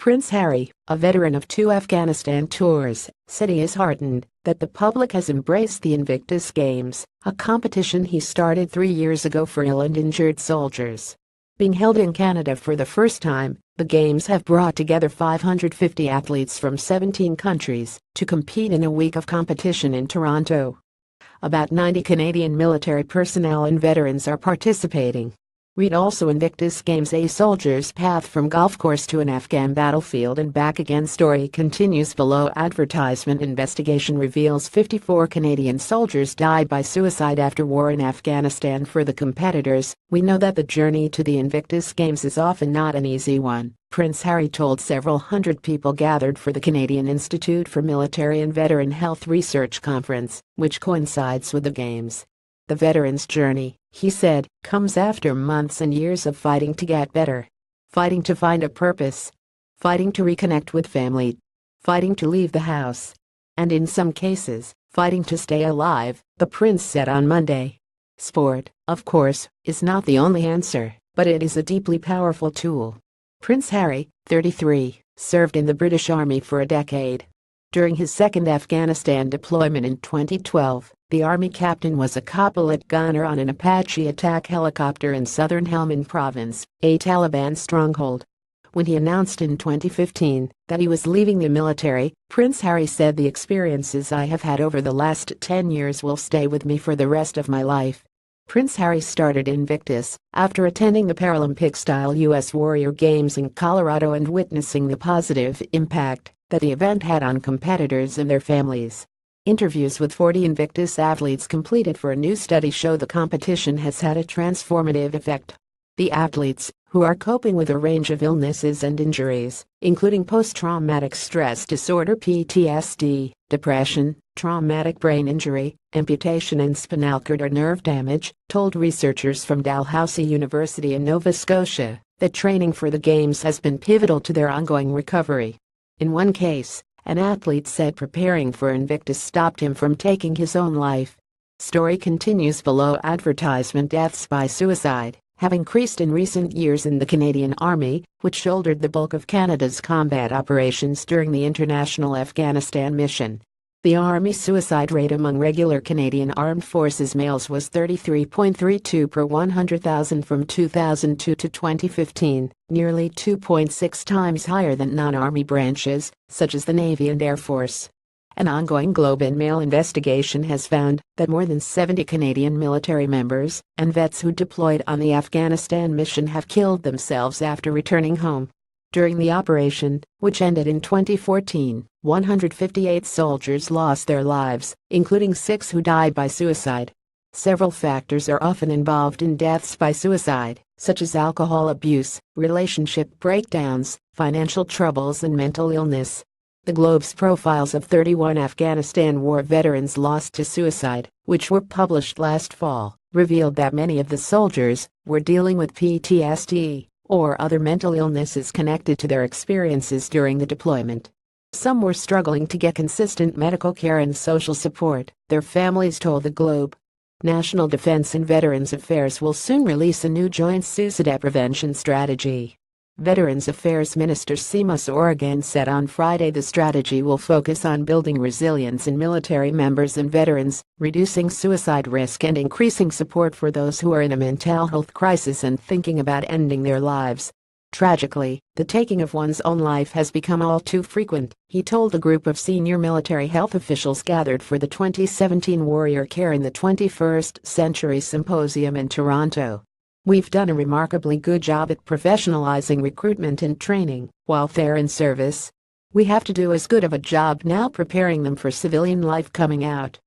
Prince Harry, a veteran of 2 Afghanistan tours, said he is heartened that the public has embraced the Invictus Games, a competition he started 3 years ago for ill and injured soldiers. Being held in Canada for the first time, the Games have brought together 550 athletes from 17 countries to compete in a week of competition in Toronto. About 90 Canadian military personnel and veterans are participating. Read also Invictus Games: A Soldier's Path from Golf Course to an Afghan Battlefield and Back Again. Story continues below. Advertisement investigation reveals 54 Canadian soldiers died by suicide after war in Afghanistan. For the competitors, we know that the journey to the Invictus Games is often not an easy one, Prince Harry told several hundred people gathered for the Canadian Institute for Military and Veteran Health Research Conference, which coincides with the Games. The veteran's journey, he said, comes after months and years of fighting to get better, fighting to find a purpose, fighting to reconnect with family, fighting to leave the house, and in some cases, fighting to stay alive, the prince said on Monday. Sport, of course, is not the only answer, but it is a deeply powerful tool. Prince Harry, 33, served in the British Army for a decade. During his second Afghanistan deployment in 2012, the Army captain was a co-pilot gunner on an Apache attack helicopter in southern Helmand province, a Taliban stronghold. When he announced in 2015 that he was leaving the military, Prince Harry said, "The experiences I have had over the last 10 years will stay with me for the rest of my life." Prince Harry started Invictus after attending the Paralympic-style U.S. Warrior Games in Colorado and witnessing the positive impact that the event had on competitors and their families. Interviews with 40 Invictus athletes completed for a new study show the competition has had a transformative effect. The athletes, who are coping with a range of illnesses and injuries, including post-traumatic stress disorder (PTSD), depression, traumatic brain injury, amputation and spinal cord or nerve damage, told researchers from Dalhousie University in Nova Scotia that training for the Games has been pivotal to their ongoing recovery. In one case, an athlete said preparing for Invictus stopped him from taking his own life. Story continues below. Advertisement: Deaths by suicide have increased in recent years in the Canadian Army, which shouldered the bulk of Canada's combat operations during the international Afghanistan mission. The Army suicide rate among regular Canadian Armed Forces males was 33.32 per 100,000 from 2002 to 2015, nearly 2.6 times higher than non-Army branches, such as the Navy and Air Force. An ongoing Globe and Mail investigation has found that more than 70 Canadian military members and vets who deployed on the Afghanistan mission have killed themselves after returning home. During the operation, which ended in 2014, 158 soldiers lost their lives, including 6 who died by suicide. Several factors are often involved in deaths by suicide, such as alcohol abuse, relationship breakdowns, financial troubles and mental illness. The Globe's profiles of 31 Afghanistan war veterans lost to suicide, which were published last fall, revealed that many of the soldiers were dealing with PTSD or other mental illnesses connected to their experiences during the deployment. Some were struggling to get consistent medical care and social support, their families told the Globe. National Defense and Veterans Affairs will soon release a new joint suicide prevention strategy. Veterans Affairs Minister Seamus Oregon said on Friday the strategy will focus on building resilience in military members and veterans, reducing suicide risk and increasing support for those who are in a mental health crisis and thinking about ending their lives. Tragically, the taking of one's own life has become all too frequent, he told a group of senior military health officials gathered for the 2017 Warrior Care in the 21st Century Symposium in Toronto. "We've done a remarkably good job at professionalizing recruitment and training while they're in service. We have to do as good of a job now preparing them for civilian life coming out."